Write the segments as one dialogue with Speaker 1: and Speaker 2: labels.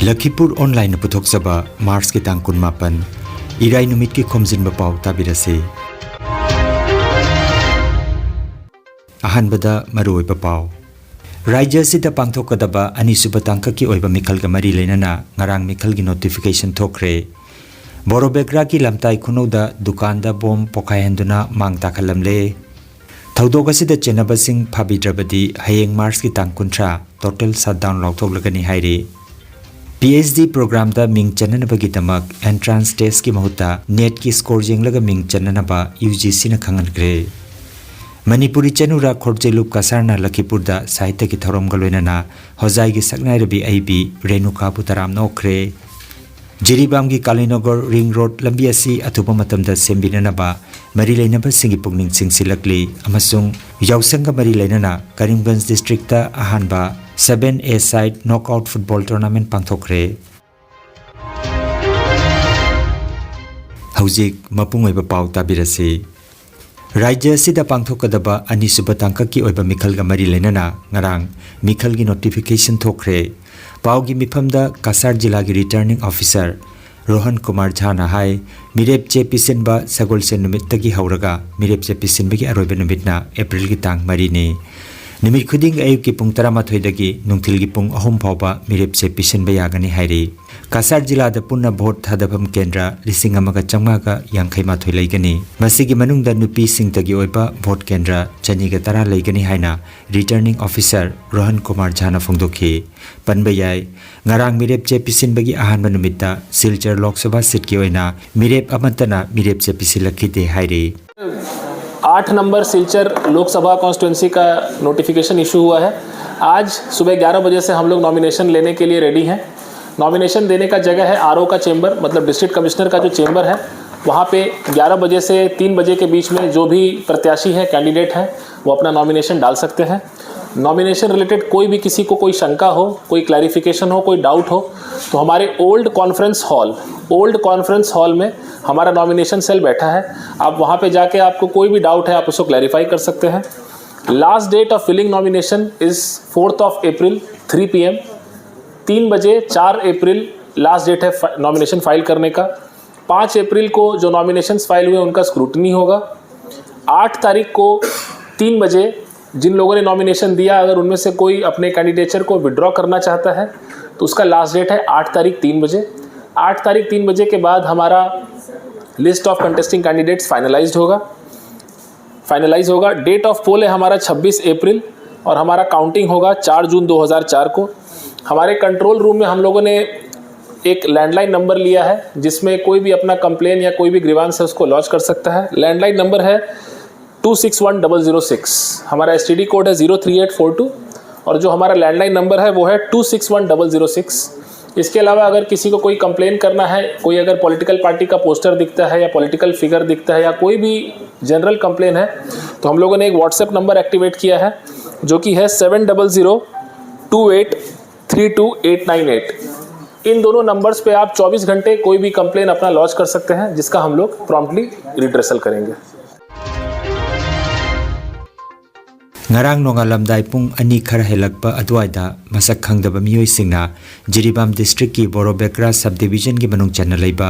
Speaker 1: Lakhipur online puthok saba Mars ki tang kun mapan Irai numit ki Khomjinba Pao tabirase Ahan bada maroi Pao Raja sida pangthok kadaba anisuba tangka ki oiba mikhal ga mari lenana ngarang mikhal gi notification thokre Borobegra ki lamtai khunoda dukanda bom pokayanduna mang takhalamle Thaudok asida chenaba sing phabidrabadi hayeng Mars ki tang kuntra total shutdown lokthok lagani haire PhD program da ming chananabagi damak entrance test ki mahuta net ki score jenglaga ming chananaba UGC na khangankre Manipuri chanura khorjelup kasarna Lakhipur da sahitya ki thorom galoinana hojai gi saknai rabi aibi renuka putaram nokre Jiribam gi Kalinagar ring road lambi asi athupa matamda sembinanaba mari leinaba singi pungning singsilakli amasung yausanga mari leinana Karimganj district ta ahanba 7A side knockout football tournament pangthokre Haujik mapung oiba pau tabirase Raja sida pangthokadaba anisuba tangka ki oiba mikhal ga mari leinana ngarang mikhal gi notification thokre Pau gi mifamda Kasar jila gi returning officer Rohan Kumar Jhana hai mirep che pisenba sagol sen numit tagi hauraga mirep che pisenba gi aroiba numitna April gi tang mari ni Nimit khuding ayuk ki pung 13 dagi nungthil gi pung 3 phawba mirep che pisenba yagani hairi Kasar jila da punna vote thadabam kendra lising amaga changma ga yangkhai ma thoi leigani masigi manungda nupi sing tagi oiba vote kendra chani ga tara leigani haina returning officer Rohan Kumar Jhana phongdokhi panbayai ngarang mirep che pisinbagi ahanba numitta Silchar Lok Sabha seat ki oina mirep amantana mirep che pisilakite hairi
Speaker 2: 8 number Silchar Lok Sabha constituency का notification issue हुआ है आज सुबह 11 बजे से हम लोग nomination लेने के लिए रेडी हैं नॉमिनेशन देने का जगह है आरओ का चेंबर मतलब डिस्ट्रिक्ट कमिश्नर का जो चेंबर है वहाँ पे 11 बजे से 3 बजे के बीच में जो भी प्रत्याशी है कैंडिडेट है वो अपना नॉमिनेशन डाल सकते हैं नॉमिनेशन रिलेटेड कोई भी किसी को कोई शंका हो कोई क्लैरिफिकेशन हो कोई डाउट हो तो हमारे ओल्ड कॉन्फ्रेंस हॉल में हमारा नॉमिनेशन सेल बैठा है आप वहाँ पे जाके आपको कोई भी डाउट है आप उसको क्लैरिफाई कर सकते हैं last date of filling nomination is 4th of April 3 PM 3 बजे 4 अप्रैल लास्ट डेट है नॉमिनेशन फाइल करने का 5 अप्रैल को जो नॉमिनेशंस फाइल हुए उनका स्क्रूटनी होगा 8 तारीख को 3 बजे जिन लोगों ने नॉमिनेशन दिया अगर उनमें से कोई अपने कैंडिडेचर को विड्रॉ करना चाहता है तो उसका लास्ट डेट है 8 तारीख 3 बजे 8 तारीख 3 बजे के बाद हमारा list of contesting candidates finalise होगा डेट ऑफ पोल है हमारा 26 अप्रैल और हमारा काउंटिंग होगा 4 जून 2004 को हमारे कंट्रोल रूम में हम लोगों ने एक लैंडलाइन नंबर लिया है जिसमें कोई भी अपना कंप्लेन या कोई भी ग्रीवांस है उसको लॉन्च कर सकता है लैंडलाइन नंबर है 261006 हमारा एसटीडी कोड है 03842 और जो हमारा लैंडलाइन नंबर है वो है 261006 इसके अलावा अगर किसी को कोई कंप्लेन करना है कोई अगर पॉलिटिकल पार्टी का पोस्टर दिखता है या पॉलिटिकल फिगर दिखता है या कोई भी जनरल कंप्लेन है तो हम लोगों ने एक व्हाट्सएप नंबर एक्टिवेट किया है जो कि है 7002832898 इन दोनों नंबर्स पे आप 24 घंटे कोई भी कंप्लेन अपना लॉन्च कर सकते हैं जिसका हम लोग प्रॉम्प्टली रिड्रेसल करेंगे
Speaker 1: Ngarang nongalamdai pung ani khara helakpa adwaida masak khangdaba miyoi singna Jiribam district ki Borobekra subdivision ki manung channa leiba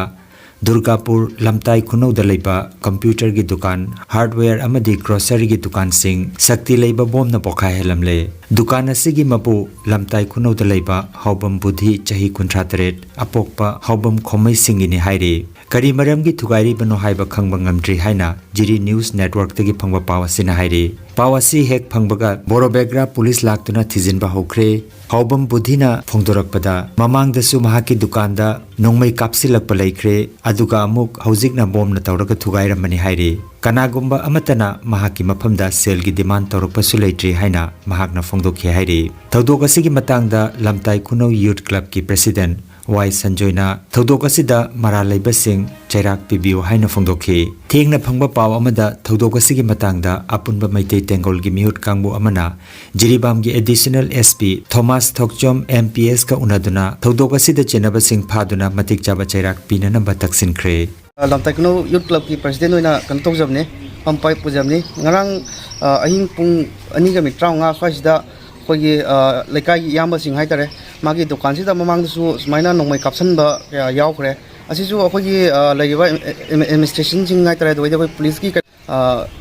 Speaker 1: Durgapur lamtai khunau da leiba computer gi dukan hardware amadi grocery gi dukan sing sakti leiba bom na pokha helamle dukan asigi mapu lamtai khunau da leiba haubam budhi chahi 38 apokpa haubam khomai singi ni haire kari maram gi thugairi bano haiba khangba ngamdri haina Jiri news network tagi phangba pawasina haire pawasi hek phangbaga Borobegra police laktuna thijinba hokre haubam budhina phongdorakpada mamangdasu mahaki dukanda nongmai kapsilakpa laikre aduga amuk haujikna bom na tawraga thugairamani haire kanagumba amatana mahaki maphamda sel gi demand tawrakpasu leitri haina mahakna phongdokhi haire thodok asigi matangda lamtai khunau youth club ki president Wai Sanjoyna thodok asida mara leiba sing chairak pibiu haina phongdokhi thengna phangba paw amada thodok asigi matangda apunba maitei tengol gi mihut kangbu amana Jiribam gi additional SP Thomas Thokchom MPS ka unaduna thodok asida chenaba sing phaduna matik chaba chairak pinana bataksin khre
Speaker 3: lamtai khunau youth club ki president oina kan tokjamne pampai pujamni ngarang ahing pung ani ga mitraw nga khasida khoi lekai yamba sing haitare मागी दुकान से ममांगदसु सुमाइना नोंमै कापसनबा कया यावख्रे असिसु अखोगी लैबा administration सिंग हाइतरे दोइदे अखोई police की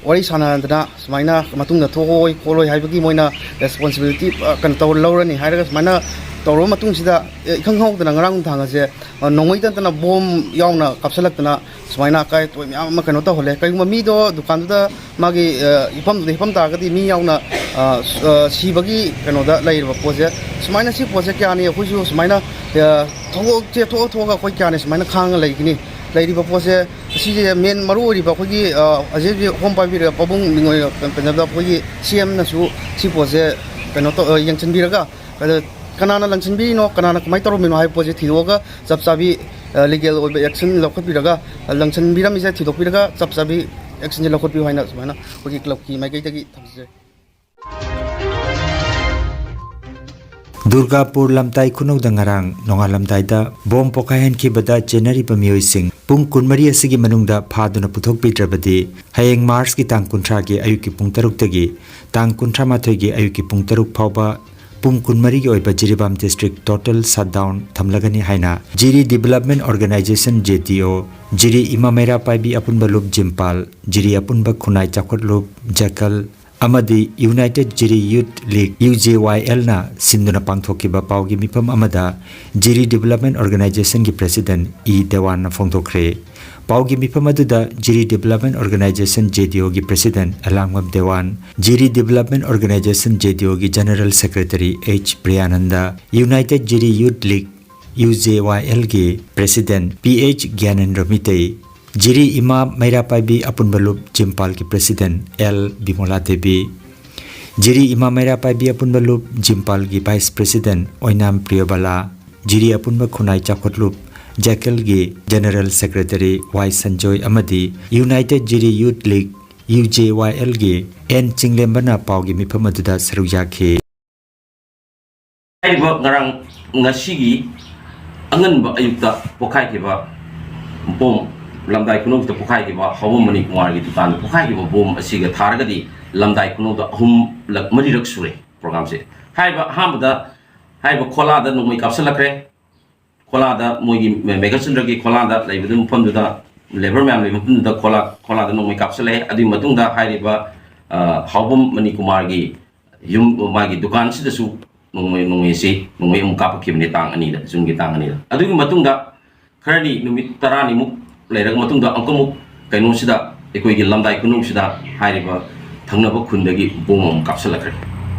Speaker 3: wari sanadana sumaina matungda thogoi kholoi haibagi moina responsibility kan taw lawrani hairaga sumaina tawro matungsida ikhanghaudana ngarang thanga se nongoi tantana bom yauna kapsalaktana sumaina kai toi myam kano ta hole kai mi do dukan da magi ipam ta gadi mi yauna sibagi kano da lairba pose sumaina si pose kya ni khuju sumaina thogo che thoga koi kya ni sumaina khang laigini lairiba pose si main maru riba khogi aje hom pa bi pabung mingoi penjab khogi cm na su si pose kano to yangchan bi raga kanana langchan bi no kanana kamai taro mino hai pose thiroga chapchabi legal action lokhat bi raga langchan bi ram ise thidok bi raga chapchabi action lokhat bi hoina sumaina khogi club ki mai kai tagi thamse
Speaker 1: Durgapur lamtai kunau dangarang nonga lamtai da bom pokahen ki bada January pamioi sing pung kunmari asigi manungda phaduna puthok pitrabadi hayeng Mars ki tang kunthra gi ayuki pung taruk tagi tang kunthra mathoi gi ayuki pung taruk phawba pung kunmari gi oiba Jiribam district total shutdown thamlagani haina Jiri Development Organization JTO Jiri Imamera Paibi apunba lup Jimpal Jiri apunba khunai chakhot lup Jakal amadi United Jiri Youth League UJYL na sinduna pangthokiba paugi mipam amada Jiri Development Organization gi President E Dewan na phongthokre paugi mipam aduda Jiri Development Organization JDO gi President Alangwam Dewan Jiri Development Organization JDO gi General Secretary H Priyananda United Jiri Youth League UJYL gi President PH Gyanendra Mitei Jiri Imam Mairapaibi Apunbalup Jimpal ki President L Bimola Devi Jiri Imam Mairapaibi Apunbalup Jimpal ki Vice President Oinam Priyabala Jiri Apunba Khunai Chakhotlup Jakal ki General Secretary Y Sanjoy Amadi United Jiri Youth League UJYL ki N Chinglembana Paugi Mipamaduda Saruyakhe
Speaker 4: Aiba ngarang ngasigi anganba ayukta pokai kiba bom lamdai kuno ta pokai kiba hawum mani kumar gi dukan pokai kiba bom asiga tharagadi lamdai kuno da hum lak mari rak sure program se haiba hamda haiba khola da nomai kapsalakre khola da mogi megachundra gi khola da laibudum phondu da labor ma'am laibudum da khola da nomai kapsale adi matung da haiba hawum mani kumar gi yum magi dukan sida su nungwe si nungwe umkap kibne tang ani da zungi tang ani da adugi matungda kharani numit tarani muk leirag matungda angkamuk kaino sida ekoi gi lamdai kunung sida hairiba thangnaba khundagi bomom kapsalakre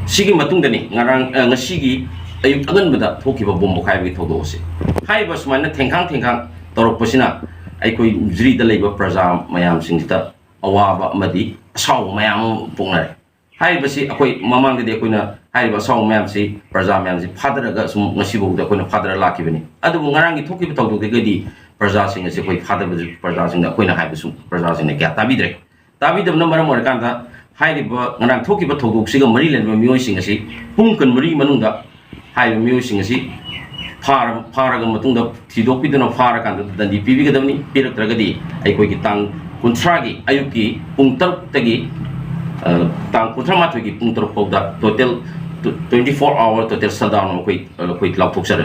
Speaker 4: sigi matungda ni ngarang ngasigi ayuk aganbada thokiba bombo khaibi thodo se haiba sumaina thengkhang torokpasina ekoi jri da leiba praja mayam singita awaba amadi asaw mayam pongnare haiba si akoi mamang de koina haiba saw mayam si praja mayam si phadaraga sum ngasibu da koina phadara lakibani adu ngarangi thokiba thodo de gadi praja sing si koi phadaba praja sing da koina haiba sum praja sing ne kya tabidre tabidam na maram orkanda haiba ngarang thokiba thodo siga mari lenba mioi sing si pungkan mari manungda haiba mioi sing si pharaga matungda thidokpidana pharakanda dandi pibigadamni piraktragadi ai koi ki tang kuntragi ayuki pungtar tagi tang kuntra matwi ki pungtar pawda total 24 hour total shutdown koi lapthok sar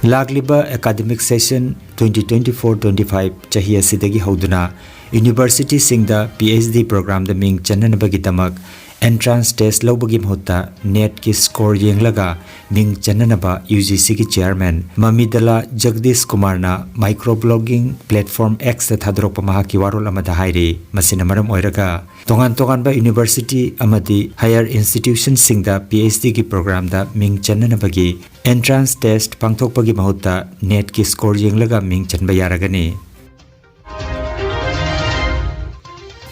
Speaker 1: Lagliba academic session 2024-25 chahi asidagi hauduna university singda PhD program da ming chananabagi tamak entrance test lobagi mhota net ki score yenglaga ming chananaba UGC ki chairman Mamidala Jagdish Kumar na microblogging platform X ta thadrok maha ki warol amada haire masina maram oiraga tongan ba university amadi higher institution singda PhD ki program da ming chananabagi entrance test pangthokpagi mahutta net ki score yenglaga ming chanba yaragani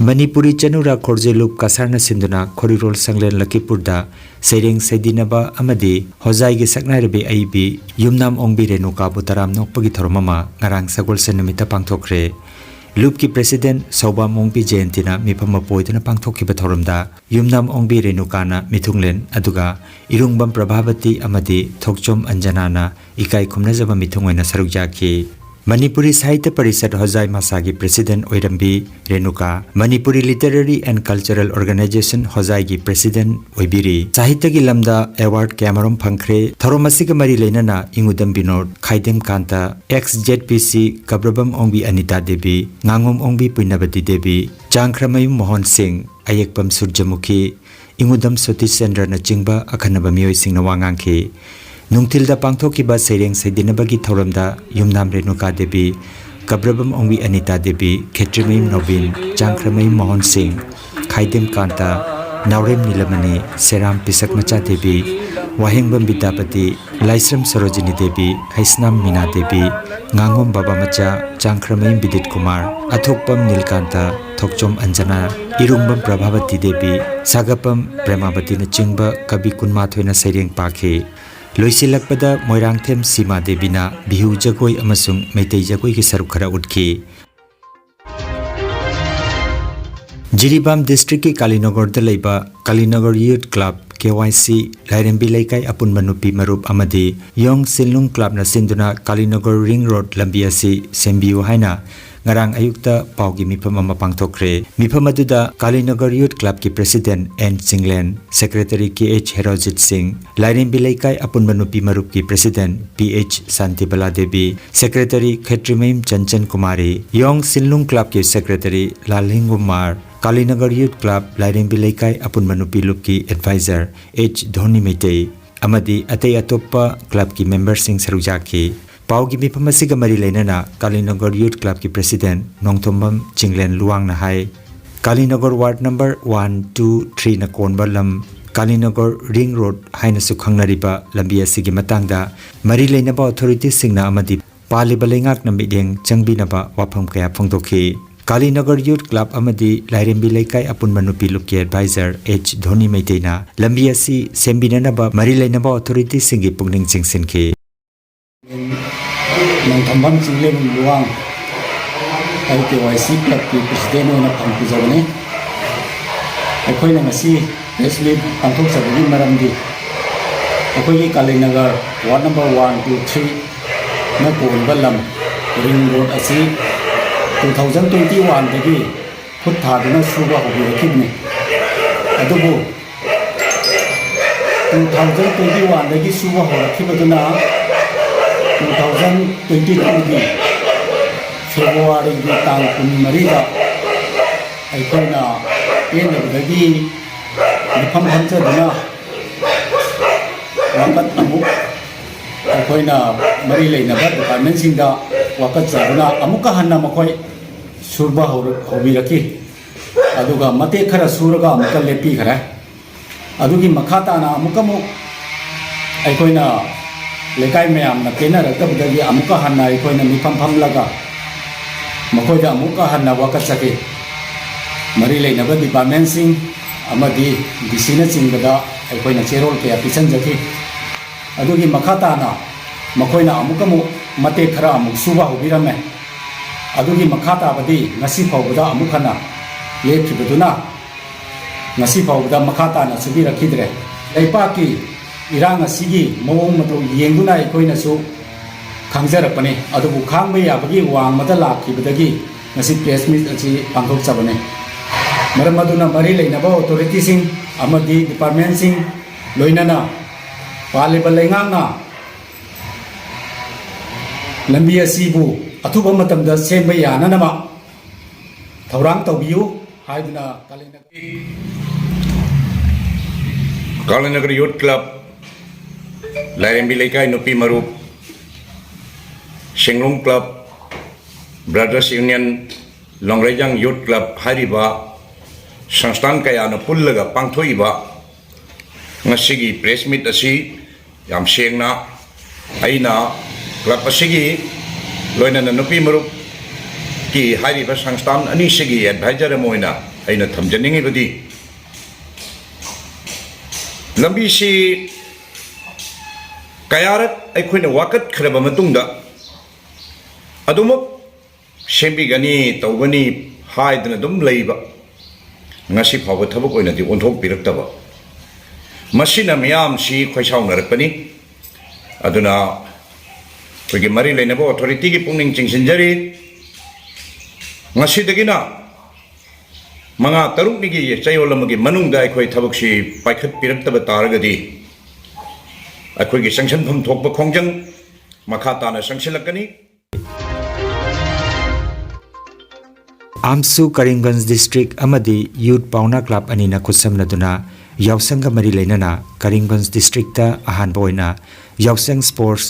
Speaker 1: Manipuri chanura khorjelup kasarna sinduna khorirol sanglen Lakhipur da sereng sedinaba amadi hojai gi saknai aibi yumnam ongbi renuka butaram nokpagi thormama ngarang sagol senamita pangthokre loop ki president Soba Mongpi Jayantina mipama poidana pangthokkiba thorumda yumnam ongbi renuka na mithunglen aduga irungbam Prabhavati amadi thokchom Anjana na ikai khumnajaba mithungoina sarukjaki Manipuri Sahitya Parishad Hozai Masagi President Oirambi Renuka, Manipuri Literary and Cultural Organization Hozai gi President Oibiri, Sahitya gi Lamda Award Cameron Pankre, Thoromasiga Mari Lenana, Ingudam Binod, Khaidem Kanta, ex-ZPC, Kabrabam Ongbi Anita Devi, Ngangum Ongbi Puinabati Devi, Jangkramayum Mohan Singh, Ayekpam Surjamukhi, Ingudam Soti Sendra na Chingba Akhanaba Miyoi Singh na Wangangki, Nungtilda Pangthokiba Sereng Saidinabagi Thoramda Yumnam Renuka Devi, Kabrabam Ongbi Anita Devi, Khetrimim Novin, Jangkramayum Mohan Singh, Khaidem Kanta, Naurem Nilamani, Seram Pisak Macha Devi, Wahengbam Bidapati, Laisram Sarojini Devi, Haisnam Mina Devi, Ngangom Baba Macha, Jangkramayum Bidit Kumar, Athokpam Nilkanta, Thokchom Anjana, Irungbam Prabhavati Devi, Sagapam Premavati na Chingba Kabi Kunmathoina Sereng Pakhe, Loisilakpada Moirangthem Sima Devina, Bihu Jagoi Amasung Meitei Jagoi ki saruk khara utki. Jiribam District ki Kalinagar da leiba Kalinagar Youth Club KYC Lairembi Laikai Apun Manupi Marup Amadi Yong Silung Club na sinduna Kalinagar Ring Road Lambiasi Sembiu Haina Ngarang Ayukta Paugi Mipam Mapangtokre Mipam aduda Kalinagar Youth Club ki President N Singlen Secretary KH Herojit Singh Lairembi Laikai Apun Manupi Marup ki President PH Santibala Devi Secretary Khetrimim Chanchan Kumari Yong Silung Club ki Secretary Lalhingumar Kalinagar Youth Club Lairembi Laikai Apun Manupi Lup ki Advisor H Dhoni Meitei Amadi Atei Atoppa Club ki Member Singh Sarujaki Paugi Mipamasiga Mari Lenana Kalinagar Youth Club ki President Nongthombam Chinglen Luang na hai Kalinagar Ward number 1, 2, 3 na Konbalam Kalinagar Ring Road haina su khangnariba lambi asigi matangda Mari Lenaba authorities singna amadi Paliba Lengak na mideng changbinaba wafam kaya phongdokhi Kalinagar Youth Club amadi Lairembi Laikai Apun Manupi Lupki Advisor H Dhoni Meiteina lambi asi sembinanaba Mari Lenaba authorities singi pungning chingsinki
Speaker 5: Nongthombam Chinglen Luang KYC Club ki President oina pangpijabane aikoina ngasi press meet pangthok sabani maramdi aikogi Kalinagar Ward number 1, 2, 3 na Konbalam Ring Road asi 2021 dagi khut thaduna suba hobirakhibne adubu 2021 dagi suba horakhibaduna 2022 gi February gi tang 13 da aikoina enabdagi mifam hamchaduna wakat amuk aikoina mari leinaba department singda wakat chaduna amuka hanna makoi surba hobiraki aduga mate khara suraga amuka lepi khara adugi makhata na amukamu aikoina lekai mayam na pena rakabdagi amuka hanna aikoina mifam phamlaga makoida amuka hanna wakachake mari leinaba department sing amadi disina chingada aikoina cherol ke apisan jaki adugi makhata na makoina amukamu mate khara amuk suba hobirame adugi makhata badi ngasi phawbada amukhana lepkhibaduna ngasi phawbada makhata na subi rakhidre leipaki irang asigi mawong mato yengduna aikoina su khangjarapane adubu khangba yabagi wangmada lakhibadagi ngasi press meet achi pangthok chabane maram aduna mari leinaba authority sing amadi department sing loinana paliba lengangna lambi asibu athuba matamda semba yananama thorang tawbiyu haiduna
Speaker 6: Kalinagar Youth Club Lairembi Laikai Nupi Marup Shinglung Club Brothers Union Longrejang Youth Club hariba sangstan kaya na pullaga pangthoiba ngasigi press meet asi yam sengna aina club asigi loina na nupi marup ki hariba sangstan ani sigi advisor moina aina thamjaningi badi lambi si kayarat aikoina wakat khraba matungda adumuk sembi gani tawgani haidna dum leiba ngasi phawa thabak oina di onthok piraktaba masina miyam si khoisaung narakpani aduna ꯑꯩꯈꯣꯏꯒꯤ ꯃꯔꯤ ꯂꯩꯅꯕ ꯑꯣꯊꯣꯔꯤꯇꯤꯒꯤ ꯄꯨꯛꯅꯤꯡ ꯆꯤꯡꯁꯤꯟꯖꯔꯤ ꯉꯁꯤꯗꯒꯤꯅ ꯃꯉꯥ ꯇꯔꯨꯛꯅꯤꯒꯤ ꯆꯌꯣꯜ ꯑꯃꯒꯤ ꯃꯅꯨꯡꯗ ꯑꯩꯈꯣꯏ ꯊꯕꯛꯁꯤ ꯄꯥꯏꯈꯠꯄꯤꯔꯛꯇꯕ ꯇꯥꯔꯒꯗꯤ ꯑꯩꯈꯣꯏꯒꯤ ꯆꯪꯁꯤꯟꯐꯝ ꯊꯣꯛꯄ ꯈꯣꯡꯖꯪ ꯃꯈꯥ ꯇꯥꯅ ꯆꯪꯁꯤꯜꯂꯛꯀꯅꯤ
Speaker 1: आमसू करीमगंज डिस्ट्रिक्ट अमदी यूथ पाउना क्लब अनीना खुसमनदुना यावसंग मरी लेनना करीमगंज डिस्ट्रिक्ट अहानबा ओइना यावसंग sports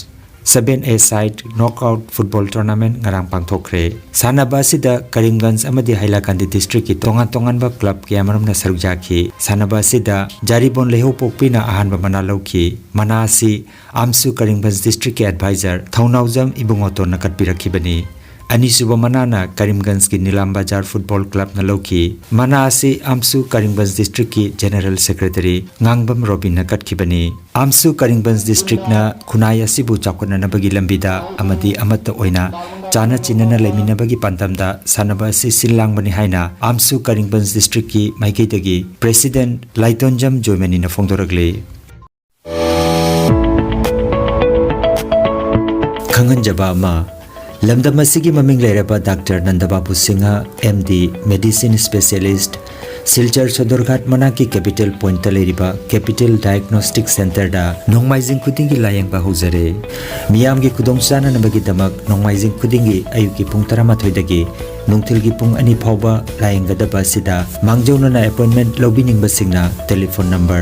Speaker 1: 7A side knockout football tournament ngarang pangthokre sanaba sida Karimganj अमदी हाइलाकांदी डिस्ट्रिक्ट की तोंगान तोंगानबा क्लब के अमरमना सरुक जाखी sanaba sida jaribon leho pokpina ahanba mana lौखी mana asi AAMSU Karimganj district के एडवाइजर थौनाउजम इबुंगोतो नकट बिरखिबनी अनिसुबा मनाना करीमगंज की नीलाम बाजार फुटबॉल क्लब नलौखी मना आसी आमसू करीमगंज डिस्ट्रिक्ट की जनरल सेक्रेटरी ngangbam robin नकट खिबनी आमसू करीमगंज डिस्ट्रिक्ट ना खुनाय असिबु चाकोननबगी लंबिदा अमदी अमत ओइना चाना चिनना लेमिनबगी पंतमदा सानबा असि सिलांगबनी हाइना आमसू करीमगंज डिस्ट्रिक्ट की माइकेदगी प्रेसिडेंट लाइटोंजम जोमेनी न फोंदोरगले खंगनजबा मा लमदम असिगी ममिंग लेरबा doctor Nandababu Singh MD medicine specialist Silchar Sadarghat मना की कैपिटल पॉइंट लेरिबा कैपिटल डायग्नोस्टिक सेंटर दा नोंगमाइजिंग खुदिंगी लायंगबा होजरे मियाम की खुदोंसाना नबगी दमक नोंगमाइजिंग खुदिंगी अयुकी पुंग 13 दगी नुंगथिलगी पुंग 2 फावबा लायंगदबा सिदा मांगजौनना अपॉइंटमेंट लौबिनिंगबा सिंगना टेलीफोन नंबर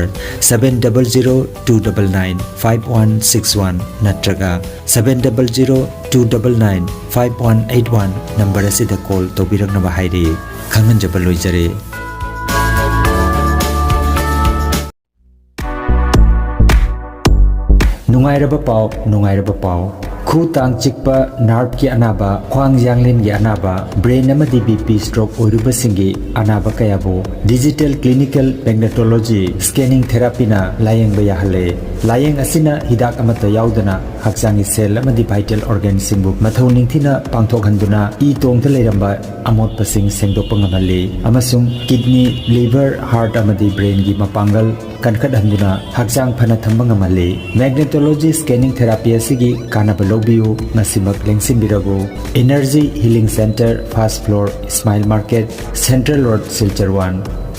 Speaker 1: 7002995161 नत्रगा 7002995181 नंबर असिदा कॉल तौबिरकनबा हाइरे खंगनजबा लोइजरे नुंगाइरबा पाव खु तांग चिकपा नार्व की अनाबा ख्वांग यांगलिन की अनाबा ब्रेन अमदी बीपी स्ट्रोक ओरुबा सिंगी अनाबा कयाबो digital clinical magnetology scanning therapy ना लायंग बयाहले लायंग असिना हिदाक अमता याउदना हक्चांगी सेल अमदी वाइटल ऑर्गन सिंबु मथौ निंगथिना पांथोकहंदुना ई तोंगथा लेरंबा अमोटपा सिंग सेंगदोकपा ngamali amasung kidney liver heart amadi brain gi mapangal kankhadhanduna hakchang phana thamba ngamali magnetology scanning therapy asigi kanaba lobiu ngasimak lengsinbirago energy healing center first floor smile market central road silchar 1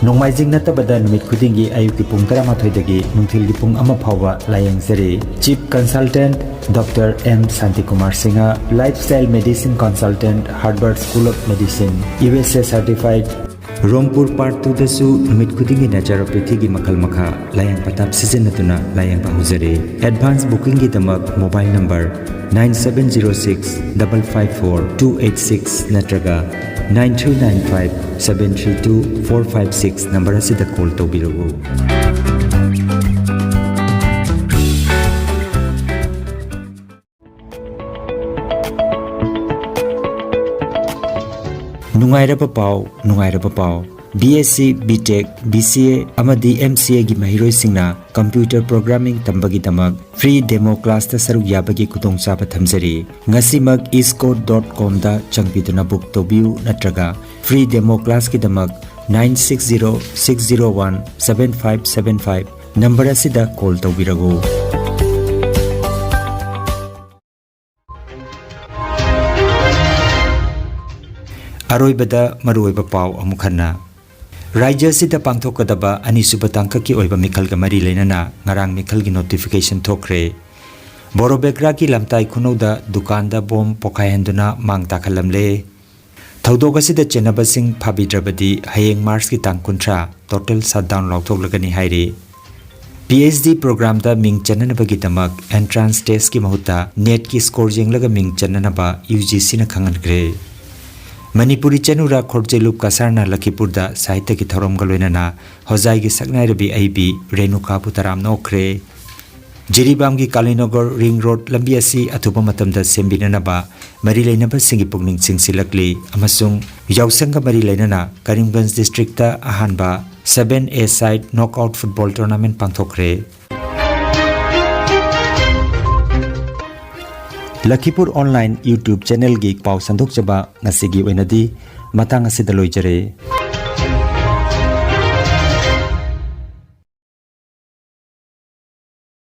Speaker 1: नोंमाइजिंग नतबदा नुमित खुदिंगी अयुकी पुंग 13 दगी नुंथिलगी पुंग अमा फावबा लायंगजरे chief consultant doctor M Shanti Kumar Singh lifestyle medicine consultant Harvard School of Medicine USA certified रोमपुर पार्ट 2 दसु नुमित खुदिंगी नेचुरोपैथी की मखल मखा लायंग पताप सिजनतुना लायंग बाहुजरे एडवांस बुकिंग की दमक मोबाइल नंबर 9706554286 नत्रगा 9395732456 नंबर असिदा कॉल तौबिरगो नुंगाइरबा पाव BSc BTech BCA amadi MCA gi mahiroi singna computer programming tambagi damak free demo class ta saruk yabagi kudong chaba thamjari ngasimak iscode.com da changbiduna book tobiu natraga free demo class ki damak 9606017575 number asida call tobirago अरोइबदा मरुइबा पाव अमुखन्ना राज्य सिदा पांथोकदबा अनिसुबा तांककी ओइबा मिखलगा मरी लेनना ngarang मिखलगी notification थोखरे बोरोबेग्रा की लमताई खुनौदा दुकानदा बोम पोखायहंदुना मांग ताखलमले थौदोगसिदा चेनबसिंग फाबिद्रबदी हयेंग मार्च की तांग 13 total shutdown लौथोगलगनी हाइरे PhD programme दा Ming चननबगी दमक entrance test की महुता net की score जेंगलगा Ming चननबा UGC न खंगनग्रे मणिपुरी चनुरा खोरजेलुप कासारना लखीपुर दा साहित्य की थौरम गलोइनना होजाई की सकनाइरबी आईबी रेणुका पुतराम नोखरे जिरीबाम की कालीनगर रिंग रोड लंबी असी अथुपा मतमदा सेम्बिननबा मरी लेनबा सिंगी पुगनिंग सिंगसिलकली अमसुंग यावसंग मरी लेनना करीमगंज डिस्ट्रिक्ट ता अहानबा 7A side knockout football tournament पांथोखरे लखीपुर ऑनलाइन YouTube चैनल की पाव संदोक जबा नसीगी ओइनदी मतंग असिदा लोइजरे।